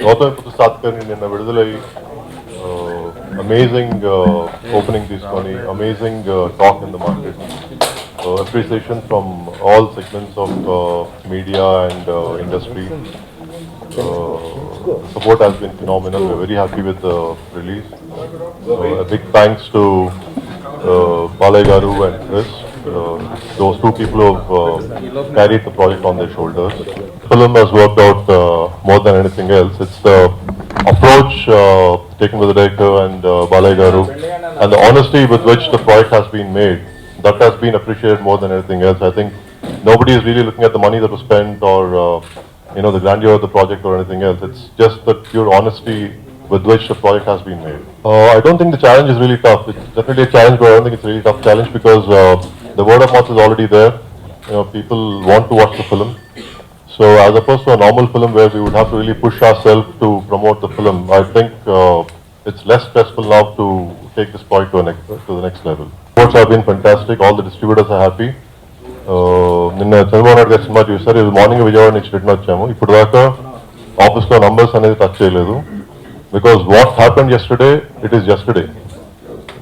గౌతమిపుత్ర సాత్కర్ని నిన్న విడుదలై amazing opening తీసుకొని amazing talk in the market. Appreciation from all segments of media and industry. The support has been phenomenal. We're very happy with the release. A big thanks to Balai Garu and Chris. Those two people who have carried the project on their shoulders. The film has worked out more than anything else. It's the approach taken by the director and Balai Garu and the honesty with which the project has been made. That has been appreciated more than anything else. I think nobody is really looking at the money that was spent or the grandeur of the project or anything else. It's just the pure honesty with which the project has been made. I don't think the challenge is really tough. It's definitely a challenge, but I don't think it's a really tough challenge because the word of mouth is already there. People want to watch the film. So as opposed to a normal film where we would have to really push ourselves to promote the film, I think it's less stressful now to take this project to the next level. Reports have been fantastic. All the distributors are happy. నిన్న చంద్రబాబు నాయుడు గారి cinema చూసారు. ఇది morning Vijayawada నుంచి return వచ్చాము. ఇప్పుడు దాకా ఆఫీస్లో numbers అనేది టచ్ చేయలేదు. Because what happened yesterday, it is yesterday.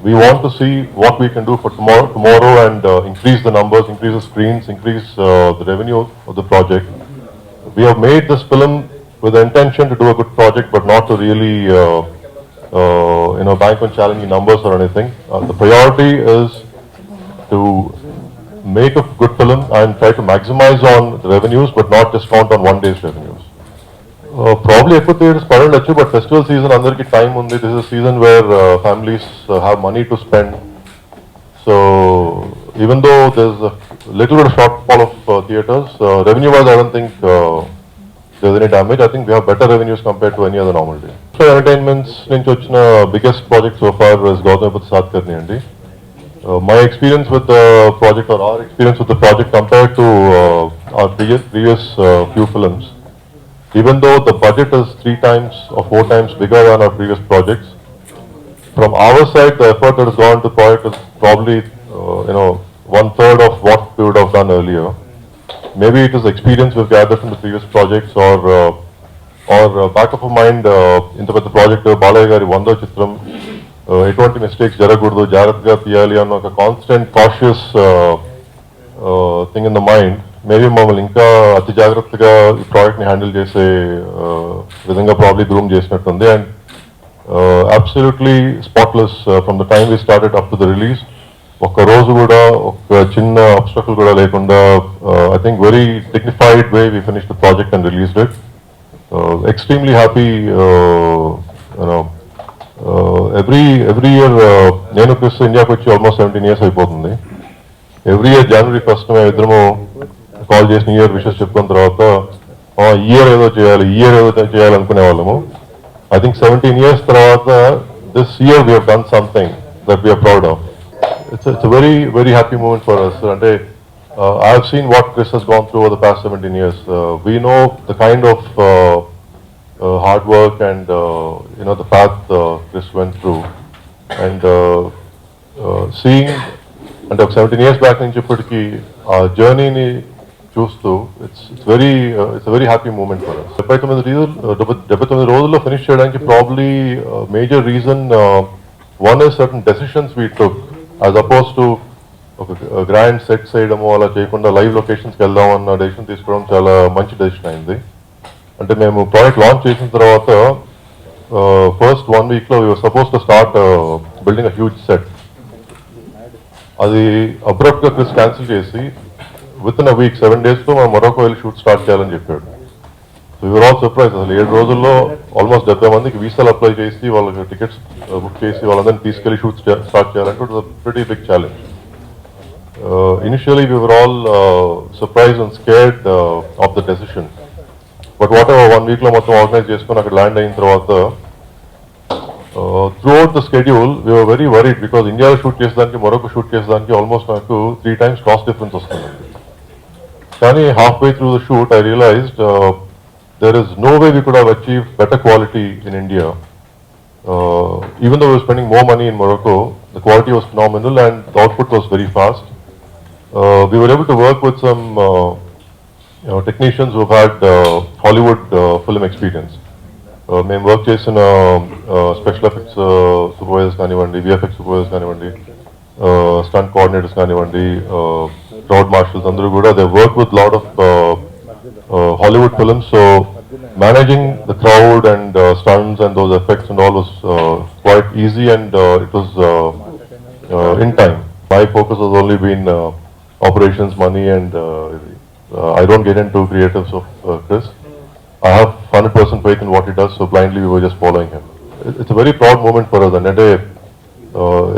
We want to see what we can do for tomorrow and increase the numbers, increase the screens, increase the revenue of the project. We have made this film with the intention to do a good project, but not to really bank on challenging numbers or anything. The priority is to make a good film and try to maximize on the revenues, but not just count on one day's revenues. Probably ఎక్కువ theatres పడవచ్చు, but festival season అందరికీ time ఉంది. This is season where families have money to spend. So even though there is little bit shortfall of theatres, revenue wise I don't think there's any damage. I think we have better revenues compared to any other normal day. So entertainments నుంచి వచ్చిన biggest project so far is Gautamiputra Satakarni అండి. My experience with the project, or our experience with the project compared to our previous few films, even though the budget is 3 times or 4 times bigger than our previous projects, from our side the effort that has gone to the project is probably 1/3 of what we would have done earlier. Maybe it is experience we've gathered from the previous projects, or back of our mind ఇంత పెద్ద project Balayya గారి 100వ చిత్రం, ఎటువంటి mistakes జరగకూడదు, జాగ్రత్తగా తీయాలి అన్న ఒక constant cautious thing in the mind. Maybe మమ్మల్ని ఇంకా అతి జాగ్రత్తగా ఈ ప్రాజెక్ట్ని హ్యాండిల్ చేసే విధంగా ప్రాబ్లీ గ్రూమ్ చేసినట్టుంది. And absolutely spotless from the time we started up to the release. ఒక్క రోజు కూడా ఒక చిన్న అబ్స్ట్రక్ల్ కూడా లేకుండా I think very dignified way we finish the project and released it. Extremely happy. Every year నేను క్రిస్ ఇండియాకి వచ్చి ఆల్మోస్ట్ 17 years అయిపోతుంది. ఎవ్రీ ఇయర్ January 1st మేము ఇద్దరము కాల్ చేసి న్యూ ఇయర్ విషెస్ చెప్పుకున్న తర్వాత ఈ ఇయర్ ఏదో చేయాలి అనుకునే వాళ్ళము. ఐ థింక్ 17 years తర్వాత this year we have done something that we are proud of. It's a very, very happy moment for us. And I have seen what Chris has gone through over the past 17 years. We know the kind of hard work and the path Chris went through. And seeing, and 17 years back నుంచి ఇప్పటికి ఆ జర్నీని చూస్తూ it's a very happy moment for us. 79 రోజుల్లో finish చేయడానికి probably major reason one is certain decisions we took. As oppose to ఒక grand set చేయడము అలా చేయకుండా లైవ్ లొకేషన్స్కి వెళ్దాం అన్న డెసిషన్ తీసుకోవడం చాలా మంచి డెసిషన్ అయింది. అంటే మేము ప్రాజెక్ట్ లాంచ్ చేసిన తర్వాత ఫస్ట్ 1 weekలో we were supposed to start building a huge set. అది అబ్రప్ట్గా క్రిస్ క్యాన్సిల్ చేసి విత్ ఇన్ అ వీక్ 7 daysలో మనం మరొక వెళ్ళి షూట్ స్టార్ట్ చేయాలని చెప్పాడు. So you're all surprise. అసలు 7 రోజుల్లో ఆల్మోస్ట్ 70 మందికి వీసాలు అప్లై చేసి వాళ్ళకి టికెట్స్ బుక్ చేసి వాళ్ళందరినీ తీసుకెళ్లి షూట్ స్టార్ట్ చేయాలంటే it was a pretty big challenge. Initially we were all surprise and scared of the decision. But whatever 1 weekలో మొత్తం ఆర్గనైజ్ చేసుకొని అక్కడ ల్యాండ్ అయిన తర్వాత throughout the schedule we were very worried. Because ఇండియాలో shoot చేసేదానికి మరొక shoot చేసేదానికి ఆల్మోస్ట్ నాకు 3 times కాస్ట్ డిఫరెన్స్ వస్తుంది. కానీ halfway through the shoot I realised there is no way we could have achieved better quality in India. Even though we were spending more money in Morocco, the quality was phenomenal and the output was very fast. We were able to work with some technicians who have had Hollywood film experience. మేము work చేసిన special effects supervisors కానివ్వండి, VFX supervisors కానివ్వండి, stunt coordinators కానివ్వండి, crowd marshals అందరూ కూడా they work with lot of Hollywood films. So managing the crowd and stunts and those effects and all was quite easy, and it was in time. My focus has only been operations, money, and I don't get into creatives of Chris. I have 100% faith in what he does, so blindly we were just following him. It's a very proud moment for us, and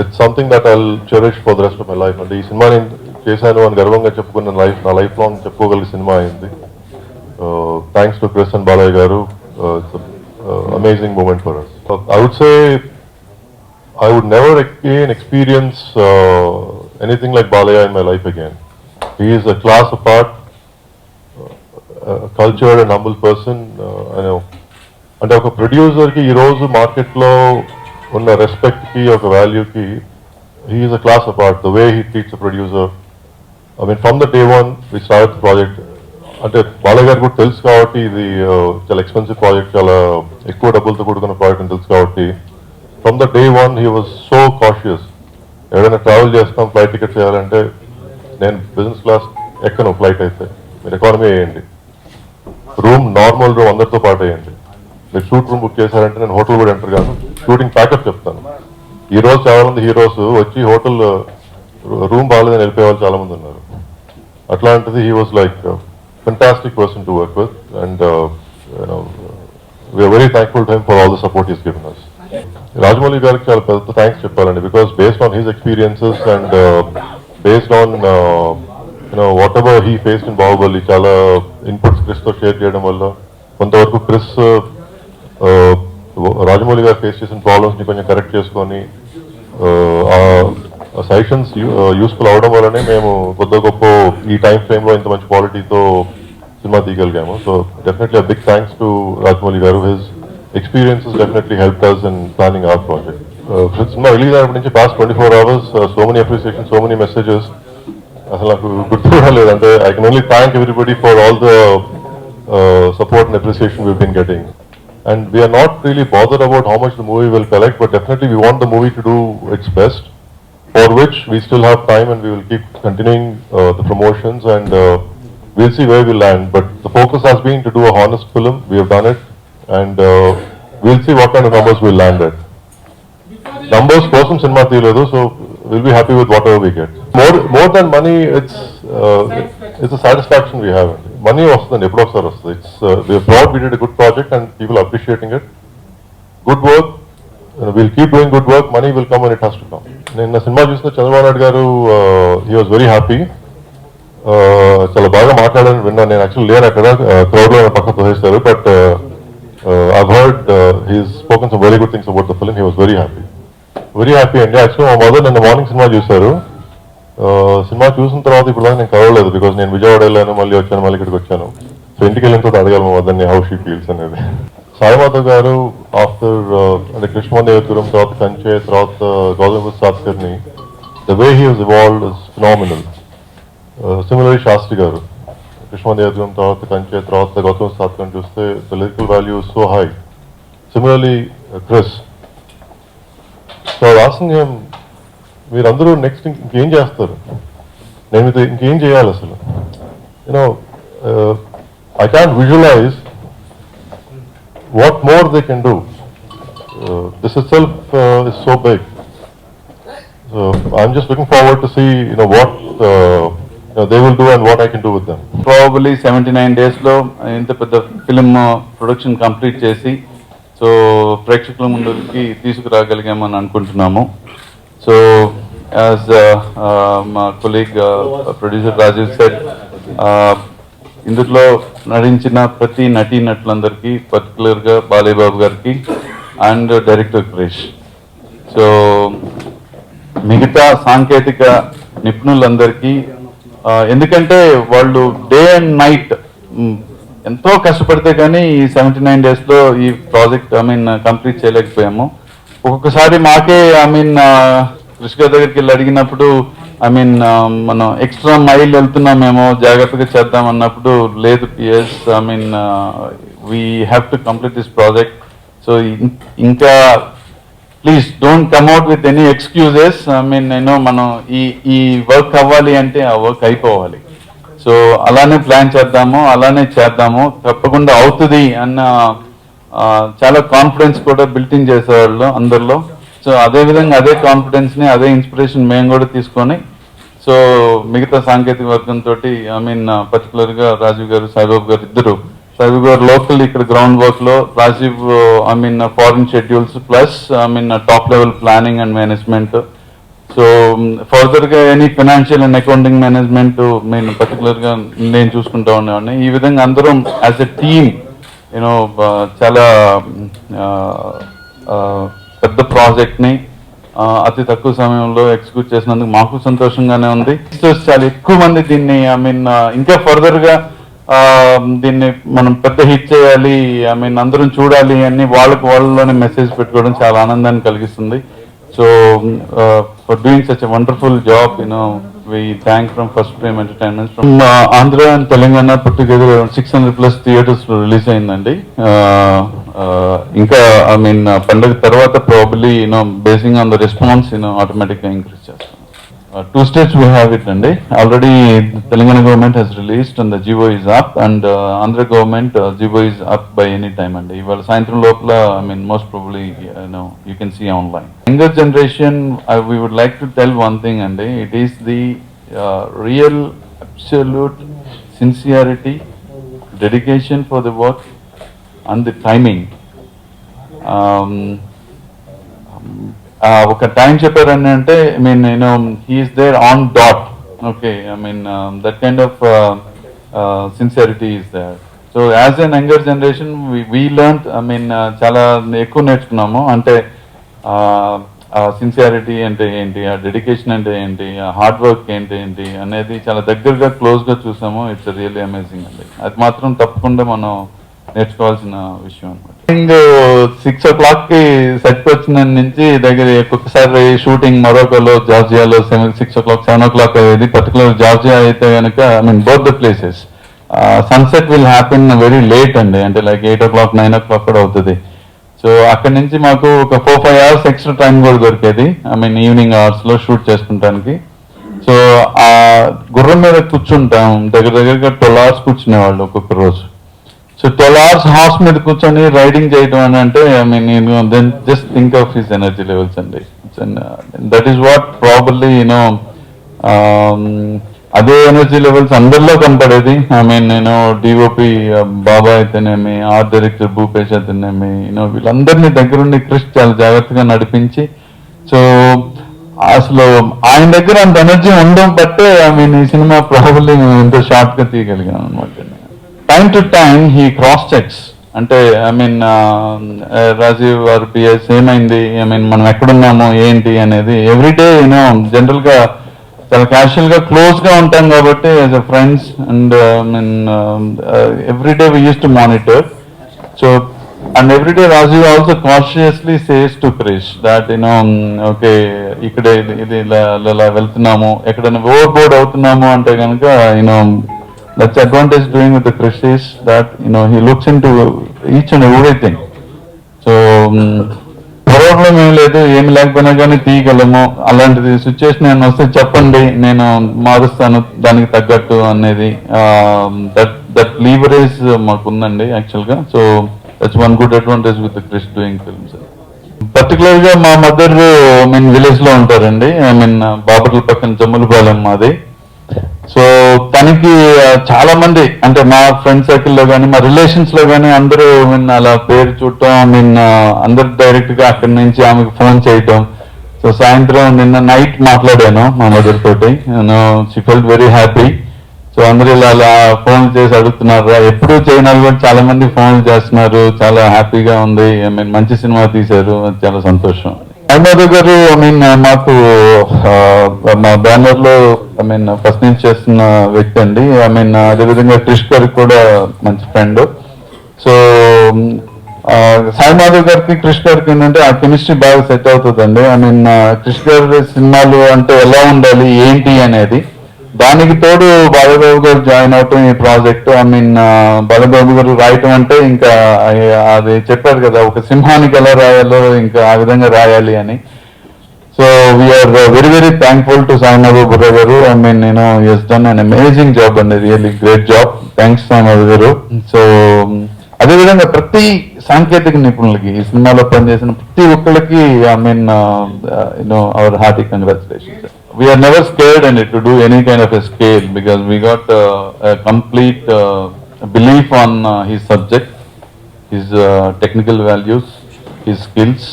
it's something that I'll cherish for the rest of my life. And ఈ cinema నేను చేశాను అని గర్వంగా చెప్పుకున్న నా life long చెప్పుకోగలిగే cinema అయింది. Thanks to Chris and Balaya garu, it's an amazing moment for us. I would say I would never again experience anything like Balaya in my life again. He is a class apart, cultured and humble person. I know. అంటే ఒక ప్రొడ్యూసర్కి ఈరోజు మార్కెట్లో ఉన్న రెస్పెక్ట్కి ఒక వాల్యూకి he is a class apart. The way he treats a producer, I mean from the day one we start the project. అంటే బాలయ్య గారు కూడా తెలుసు కాబట్టి ఇది చాలా ఎక్స్పెన్సివ్ ప్రాజెక్ట్, చాలా ఎక్కువ డబ్బులతో కూడుకున్న ప్రాజెక్ట్ అని తెలుసు కాబట్టి from the day one he was so cautious. ఎవరైనా ట్రావెల్ చేస్తాం, ఫ్లైట్ టికెట్ చేయాలంటే నేను బిజినెస్ క్లాస్ ఎక్కను, ఫ్లైట్ అయితే మీరు ఎకానమీ వేయండి, రూమ్ నార్మల్ రూమ్ అందరితో పాటు వేయండి, మీరు షూట్ రూమ్ బుక్ చేశారంటే నేను హోటల్ కూడా ఎంటర్ కాను, షూటింగ్ ప్యాకప్ చెప్తాను. ఈ రోజు చాలా మంది హీరోస్ వచ్చి హోటల్ రూమ్ బాగాలేదని వెళ్ళిపోయే వాళ్ళు చాలా మంది ఉన్నారు. అట్లాంటిది he was like fantastic person to work with, and we are very thankful to him for all the support he's given us. Rajamouli gariki chaala pedda thanks cheppalandi, because based on his experiences and based on whatever he faced in Bahubali, chaala inputs Chris tho share cheyadam valla kontavaraku Chris Rajamouli garu face cheసిన problems ని కొంచెం correct చేసుకొని suggestions useful అవడం వల్లనే మేము కొద్ది గొప్ప ఈ టైం ఫ్రేమ్లో ఇంత మంచి క్వాలిటీతో సినిమా తీయగలిగాము. So definitely big thanks to Rajamouli garu. His experiences definitely help us in planning our project. Cinema release అయినప్పటి నుంచి past 24 hours so many appreciation, so many messages, అసలు నాకు గుర్తు కూడా లేదు. అంటే I can only thank everybody for all the support and appreciation we been getting. And we are not really bothered about how much the movie will collect, but definitely we want the movie to do its best, for which we still have time and we will keep continuing the promotions, and we'll see where we land. But the focus has been to do a honest film. We have done it, and we'll see what kind of numbers we'll land at. Numbers కోసం cinema తీయలేదు, so we'll be happy with whatever we get. More than money, it's a satisfaction we have. Money వస్తుంది, ఎప్పుడో ఒకసారి వస్తుంది. We are proud we did a good project and people are appreciating it. Good work. We'll keep doing good work. Money will come when it has to come. నేను cinema చూసిన చంద్రబాబు నాయుడు గారు, he was very happy. చాలా బాగా మాట్లాడాలని విన్నాను. నేను actually లేను అక్కడ, క్రౌడ్లో పక్కన తోసేస్తారు, but I've heard he's spoken some very good things about the film. He was very happy. Very happy అండి. యాక్చువల్లీ మా మదర్ నిన్న మార్నింగ్ సినిమా చూశారు. సినిమా చూసిన తర్వాత ఇప్పుడు నేను కలవలేదు, బికాజ్ నేను విజయవాడ వెళ్ళాను, మళ్ళీ వచ్చాను, మళ్ళీ ఇక్కడికి వచ్చాను. సో ఇంటికి వెళ్ళిన తర్వాత అడగాలి మా మదర్ని హౌ షీ ఫీల్స్ అనేది. సాయి మాధవ్ గారు ఆఫ్టర్ అంటే కృష్ణమందేవపురం తర్వాత కంచే తర్వాత Gautam Satakarni, the way he was evolved is phenomenal. Similarly Sastry garu కృష్ణమందేవపురం తర్వాత కంచే తర్వాత గౌతమ్ సాత్కర్ని చూస్తే the lyrical value is so high. Similarly Krish. So asking him, మీరందరూ నెక్స్ట్ ఇంకేం చేస్తారు, నేను మీతో ఇంకేం చేయాలి అసలు, you know I can visualize what more they can do. This itself is so big. So I'm just looking forward to see what they will do and what I can do with them. Probably 79 days lo inta pedda film production complete chesi so ప్రేక్షకుల ముందుకి తీసుకురాగలిగామని అనుకుంటున్నాము. So as my colleague producer Rajiv said, ఇందులో నటించిన ప్రతి నటీనటులందరికీ, పర్టికులర్గా బాలయ్య బాబు గారికి and director Krish, so మిగతా సాంకేతిక నిపుణులందరికీ, ఎందుకంటే వాళ్ళు డే అండ్ నైట్ ఎంతో కష్టపడితే కానీ ఈ 79 daysలో ఈ ప్రాజెక్ట్ కంప్లీట్ చేయలేకపోయాము. ఒక్కొక్కసారి మాకే కృషి గారి దగ్గరికి వెళ్ళి అడిగినప్పుడు మనం ఎక్స్ట్రా మైల్ వెళ్తున్నామేమో, జాగ్రత్తగా చేద్దాం అన్నప్పుడు లేదు PS, we have to complete this project so ఇంకా please don't come out with any excuses. I mean మనం ఈ వర్క్ అవ్వాలి అంటే ఆ వర్క్ అయిపోవాలి. సో అలానే ప్లాన్ చేద్దాము, అలానే చేద్దాము, తప్పకుండా అవుతుంది అన్న చాలా కాన్ఫిడెన్స్ కూడా బిల్టింగ్ చేసేవాళ్ళు అందరిలో. సో అదే విధంగా అదే కాన్ఫిడెన్స్ని, అదే ఇన్స్పిరేషన్ మేము కూడా తీసుకొని, సో మిగతా సాంకేతిక వర్గంతో ఐ మీన్ పర్టికులర్గా రాజీవ్ గారు, సాయిబాబు గారు ఇద్దరు, సాయిబాబు గారు లోకల్ ఇక్కడ గ్రౌండ్ వర్క్లో, Rajiv I mean foreign schedules plus I mean top level planning and management. So ఫర్దర్గా any financial and accounting management నేను పర్టికులర్గా నేను చూసుకుంటా ఉండేవాడిని. ఈ విధంగా అందరం యాజ్ ఎ టీమ్ చాలా పెద్ద ప్రాజెక్ట్ని అతి తక్కువ సమయంలో ఎగ్జిక్యూట్ చేసినందుకు మాకు సంతోషంగానే ఉంది. చాలా ఎక్కువ మంది దీన్ని ఐ మీన్ ఇంకా ఫర్దర్గా దీన్ని మనం పెద్ద హిట్ చేయాలి, ఐ మీన్ అందరం చూడాలి అని వాళ్ళలోనే మెసేజ్ పెట్టుకోవడం చాలా ఆనందాన్ని కలిగిస్తుంది. So for doing such a wonderful job, we thank from First Frame Entertainment. From Andhra and Telangana put together 600+ theaters release అయిందండి. ఇంకా ఐ మీన్ పండుగ తర్వాత probably basing on the response ఆటోమేటిక్గా ఇంక్రీజ్ చేస్తాం. 2 states we have it అండి. Already Telangana government has released and the GO is up, and Andhra government GO is up by any time అండి. ఇవాళ సాయంత్రం లోపల I mean most probably you can see online. Younger generation, we would like to tell one thing అండి. It is the real absolute sincerity, dedication for the work and the timing. ఒక time చెప్పారని అంటే I mean he is there on dot. Okay, I mean that kind of sincerity is there. So as an younger generation we learn I mean చాలా ఎక్కువ నేర్చుకున్నాము. అంటే sincerity అంటే ఏంటి, ఆ డెడికేషన్ అంటే ఏంటి, ఆ హార్డ్ వర్క్ ఏంటి అనేది చాలా దగ్గరగా క్లోజ్గా చూసాము. ఇట్స్ రియల్లీ అమేజింగ్ అండి. అది మాత్రం తప్పకుండా మనం నేర్చుకోవాల్సిన విషయం అనమాట. 6 o'clock సెట్ వచ్చిన నుంచి దగ్గర ఒక్కొక్కసారి షూటింగ్ మొరాకోలో, జార్జియాలో 6 o'clock 7 o'clock అయ్యేది. పర్టికులర్ జార్జియా అయితే కనుక I mean both the places sunset will happen very late అండి. అంటే లైక్ 8 o'clock 9 o'clock కూడా అవుతుంది. సో అక్కడి నుంచి మాకు ఒక 4-5 hours ఎక్స్ట్రా టైం కూడా దొరికేది. ఐ మీన్ ఈవినింగ్ అవర్స్లో షూట్ చేసుకుంటానికి. సో ఆ గుర్రం మీద కూర్చుంటాం, దగ్గరగా 12 hours కూర్చునేవాళ్ళు ఒక్కొక్క రోజు. సో 12 hours హార్స్ మీద కూర్చొని రైడింగ్ చేయడం అని అంటే I mean then just think of his energy levels అండి. దట్ ఈస్ వాట్ ప్రాబబ్లీ అదే ఎనర్జీ లెవెల్స్ అందరిలో కనపడేది. ఐ మీన్ డిఓపి బాబా అయితేనేమి, ఆర్ట్ డైరెక్టర్ భూపేష్ అయితేనేమి, వీళ్ళందరినీ దగ్గరుండి క్రిష్ చాలా జాగ్రత్తగా నడిపించి, సో అసలు ఆయన దగ్గర అంత ఎనర్జీ ఉండడం బట్టే ఐ మీన్ ఈ సినిమా ప్రాబబ్లీ మేము ఎంతో షార్ట్ గా తీయగలిగాం అనమాట. Time to time he cross checks. అంటే ఐ మీన్ రాజీవ్ ఆర్పిఎస్ ఏమైంది, ఐ మీన్ మనం ఎక్కడున్నాము ఏంటి అనేది ఎవ్రీడే జనరల్ గా చాలా క్యాషువల్ గా క్లోజ్ గా ఉంటాం కాబట్టి as a friends and I mean everyday we use to monitor. So and everyday Rajiv also consciously says to Krish that okay ఇక్కడ ఇది ఇలా వెళ్తున్నాము, ఎక్కడైనా ఓవర్ బోర్డ్ అవుతున్నాము అంటే కనుక that's advantage doing with the Krish is that he looks into each and everything. So problem ఏం లేదు, ఏమి లేకపోయినా కానీ తీయగలము. అలాంటిది సిచ్యువేషన్ ఏమైనా వస్తే చెప్పండి, నేను మారుస్తాను దానికి తగ్గట్టు అనేది దట్ లీవరేజ్ మాకు ఉందండి యాక్చువల్గా. So that's one good advantage with Krish doing films. Particular గా మా మదర్ ఐ మీన్ విలేజ్ లో ఉంటారండి. ఐ మీన్ బాపట్ల పక్కన జమ్ములపాలెం మాది. సో తనకి చాలా మంది అంటే మా ఫ్రెండ్ సర్కిల్లో కానీ మా రిలేషన్స్ లో కానీ అందరూ అలా పేరు చూడటం, అందరు డైరెక్ట్ గా అక్కడి నుంచి ఆమెకు ఫోన్ చేయటం. సో సాయంత్రం నిన్న నైట్ మాట్లాడాను మా మదర్ తోటి. She felt very happy. So అందరూ ఇలా ఫోన్ చేసి అడుగుతున్నారు, ఎప్పుడు చేయని కూడా చాలా మంది ఫోన్ చేస్తున్నారు, చాలా హ్యాపీగా ఉంది, ఐ మీన్ మంచి సినిమా తీశారు, చాలా సంతోషం. సాయిబాబు గారు ఐ మీన్ మాకు మా బ్యానర్ లో ఐ మీన్ ఫస్ట్ నుంచి చేస్తున్న వ్యక్తి అండి. ఐ మీన్ అదేవిధంగా క్రిష్ గారికి కూడా మంచి ఫ్రెండ్. సో సాయిబాబు గారికి క్రిష్ గారికి ఏంటంటే ఆ కెమిస్ట్రీ బాగా సెట్ అవుతుందండి. ఐ మీన్ క్రిష్ గారి సినిమాలు అంటే ఎలా ఉండాలి ఏంటి అనేది దానికి తోడు బాలబాబు గారు జాయిన్ అవటం ఈ ప్రాజెక్ట్, ఐ మీన్ బాలబాబు గారు రాయటం అంటే ఇంకా అది చెప్పారు కదా, ఒక సింహానికి ఎలా రాయాలో ఇంకా ఆ విధంగా రాయాలి అని. So we're very very thankful to Sainath Burra garu. I mean has done an amazing job అండి, really great job. Thanks Sainath garu. So అదేవిధంగా ప్రతి సాంకేతిక నిపుణులకి ఈ సినిమాలో పనిచేసిన ప్రతి ఒక్కరికి I mean hour hearty congratulations. We are never scared and to do any kind of a scale because we got a complete belief on his subject, his technical values, his skills.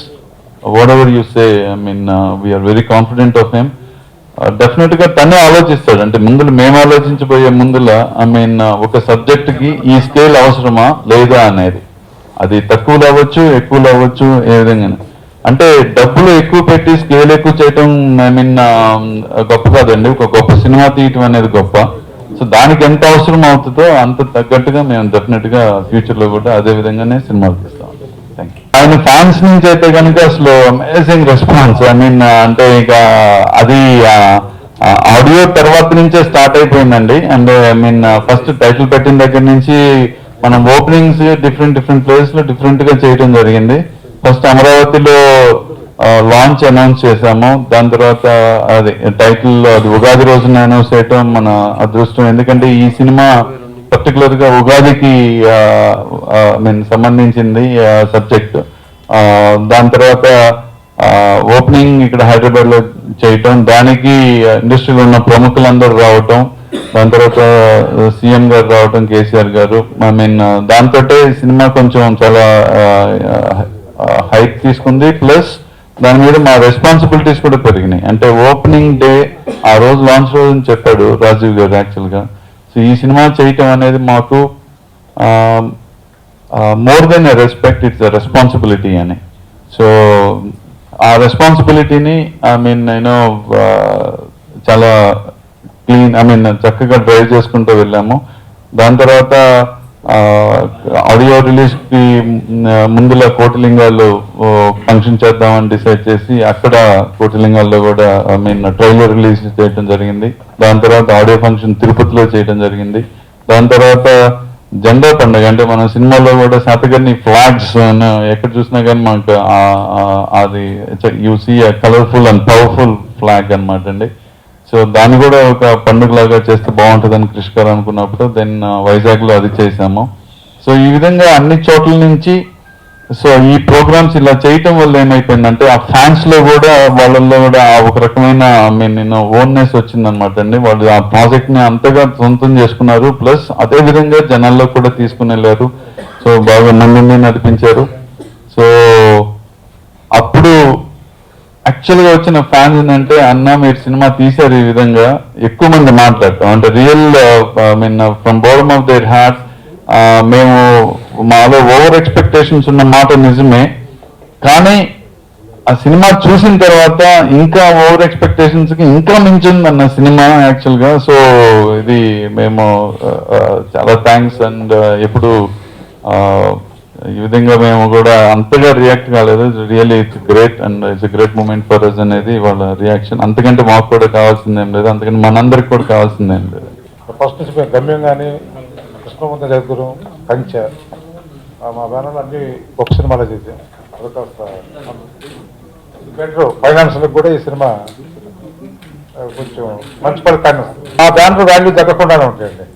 Whatever you say, I mean, we are very confident of him. Definitely గా తనే ఆలోచిస్తాడు. అంటే ముందులో మేము ఆలోచించబోయే ముందుల I mean ఒక subject కి ఈ స్కేల్ అవసరమా లేదా అనేది, అది తక్కువలో అవ్వచ్చు ఎక్కువలో అవ్వచ్చు ఏ విధంగా. అంటే డబ్బులు ఎక్కువ పెట్టి స్కేల్ ఎక్కువ చేయటం ఐ మీన్ గొప్ప కాదండి, ఒక గొప్ప సినిమా తీయటం అనేది గొప్ప. సో దానికి ఎంత అవసరం అవుతుందో అంత తగ్గట్టుగా మేము డెఫినెట్ గా ఫ్యూచర్ లో కూడా అదే విధంగానే సినిమాలు తీస్తాం. Thank you. ఆయన ఫ్యాన్స్ నుంచి అయితే కనుక అసలు అమేజింగ్ రెస్పాన్స్. ఐ మీన్ అంటే ఇక అది ఆడియో తర్వాత నుంచే స్టార్ట్ అయిపోయిందండి. And I mean first title పెట్టిన దగ్గర నుంచి మనం ఓపెనింగ్స్ డిఫరెంట్ ప్లేస్ లో డిఫరెంట్ గా చేయడం జరిగింది. ఫస్ట్ అమరావతిలో లాంచ్ అనౌన్స్ చేశాము, దాని తర్వాత అది టైటిల్ అది ఉగాది రోజున అనౌన్స్ చేయటం మన అదృష్టం. ఎందుకంటే ఈ సినిమా పర్టికులర్ గా ఉగాదికి మీన్ సంబంధించింది సబ్జెక్ట్. దాని తర్వాత ఓపెనింగ్ ఇక్కడ హైదరాబాద్ లో చేయటం, దానికి ఇండస్ట్రీలో ఉన్న ప్రముఖులందరూ రావటం, దాని తర్వాత సీఎం గారు రావటం, కేసీఆర్ గారు. ఐ మీన్ దాంతో సినిమా కొంచెం చాలా హైప్ తీసుకుంది. ప్లస్ దాని మీద మా రెస్పాన్సిబిలిటీస్ కూడా పెరిగినాయి. అంటే ఓపెనింగ్ డే ఆ రోజు లాంచ్ రోజు అని చెప్పాడు రాజీవ్ గారు యాక్చువల్ గా. సో ఈ సినిమా చేయటం అనేది మాకు more than a respect, it's a responsibility అని. సో ఆ రెస్పాన్సిబిలిటీని ఐ మీన్ నేను చాలా క్లీన్ ఐ మీన్ చక్కగా డ్రైవ్ చేసుకుంటూ వెళ్ళాము. దాని తర్వాత ఆడియో రిలీజ్ కి ముందులో కోటిలింగాల్లో ఫంక్షన్ చేద్దామని డిసైడ్ చేసి అక్కడ కోటిలింగాల్లో కూడా ఐ మీన్ ట్రైలర్ రిలీజ్ చేయడం జరిగింది. దాని తర్వాత ఆడియో ఫంక్షన్ తిరుపతిలో చేయడం జరిగింది. దాని తర్వాత జెండా పండుగ, అంటే మన సినిమాలో కూడా శాతకర్ణి ఫ్లాగ్స్ ఎక్కడ చూసినా కానీ మనకు అది you see colourful and powerful flag అనమాట అండి. సో దాన్ని కూడా ఒక పండుగలాగా చేస్తే బాగుంటుందని కృషి గారు అనుకున్నప్పుడు దెన్ వైజాగ్ లో అది చేశాము. సో ఈ విధంగా అన్ని చోట్ల నుంచి సో ఈ ప్రోగ్రామ్స్ ఇలా చేయటం వల్ల ఏమైపోయిందంటే ఆ ఫ్యాన్స్ లో కూడా వాళ్ళల్లో కూడా ఒక రకమైన ఓన్నెస్ వచ్చిందనమాట అండి. వాళ్ళు ఆ ప్రాజెక్ట్ ని అంతగా సొంతం చేసుకున్నారు. ప్లస్ అదే విధంగా జనాల్లో కూడా తీసుకుని వెళ్ళారు. సో బాగా ముందు నడిపించారు. సో అప్పుడు యాక్చువల్ గా వచ్చిన ఫ్యాన్స్ ఏంటంటే, అన్న మీరు సినిమా తీశారు ఈ విధంగా ఎక్కువ మంది మాట్లాడటం, అంటే real I mean from bottom of their heart. మేము మాలో ఓవర్ ఎక్స్పెక్టేషన్స్ ఉన్న మాట నిజమే, కానీ ఆ సినిమా చూసిన తర్వాత ఇంకా ఓవర్ ఎక్స్పెక్టేషన్స్ కి ఇంకా మించింది అన్న సినిమా యాక్చువల్ గా. సో ఇది మేము చాలా థ్యాంక్స్. అండ్ ఎప్పుడు ఈ విధంగా మేము కూడా అంతగా రియాక్ట్ కాలేదు. Really it's great and it's great moment for us అనేది వాళ్ళ రియాక్షన్. అంతకంటే మాకు కూడా కావాల్సిందేం లేదు, అంతకంటే మనందరికి కూడా కావాల్సిందేం లేదు. ఫస్ట్ నుంచి మేము గమ్యం కానీ కృష్ణమంత జగద్గురు కంచె మా బ్యానర్లు అన్ని ఒక సినిమాలో చేసాం. అది కాస్త బెటర్ ఫైనాన్షియల్కి కూడా ఈ సినిమా కొంచెం మంచి ఫలితాన్ని మా బ్యానర్ వాల్యూ తగ్గకుండానే ఉంటాయండి.